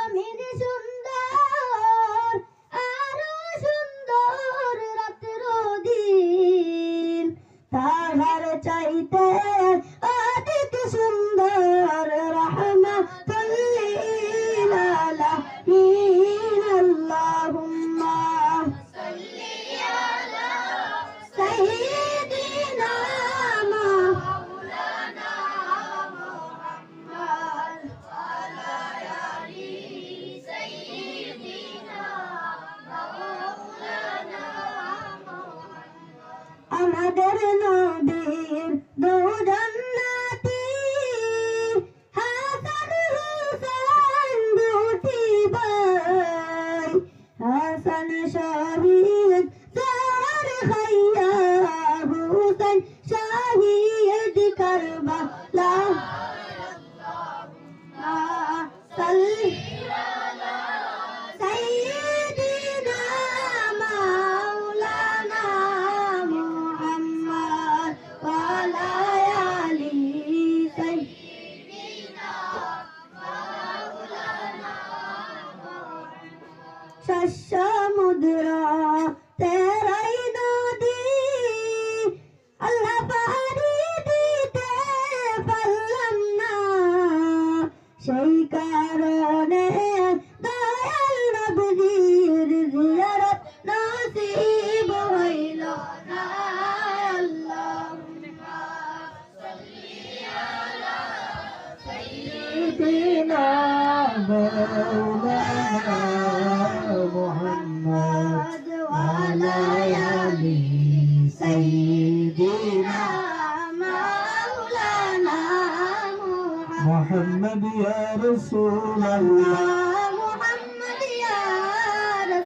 জমিন সুন্দর আরো সুন্দর রাত্র দিন তাহার চাইতে অধিক সুন্দর রাহমাতুল লিল আলামিন আল্লাহুম্মা সাল্লি আলা সাইয়্যিদিনা মাওলানা মুহাম্মদ ওয়া আলা আলি সাইয়্যিদিনা মাওলানা মুহাম্মদ আমাদের নবীর দো জান্নাতি হাসান হুসাইন দুটি ভাই হাসান শহীদ জার খাইয়া হুসাইন শহীদ কারবালা সাল্লি আলা সাইয়্যিদিনা মাওলানা মুহাম্মদ ওয়া আলা আলি সাইয়্যিদিনা মাওলানা সমুদ্র তেরাই নদী আল্লাহ পাহাড়ি দিতে পারলাম না সেই কারণে দয়াল নবীর জিয়ারত নসিব হইল না আল্লাহুম্মা সাল্লি আলা সাইয়্যিদিনা মাওলানা মুহাম্মদ ওয়া আলা আলি সাইয়্যিদিনা মাওলানা মুহাম্মদ ইয়া রাসূলুল্লাহ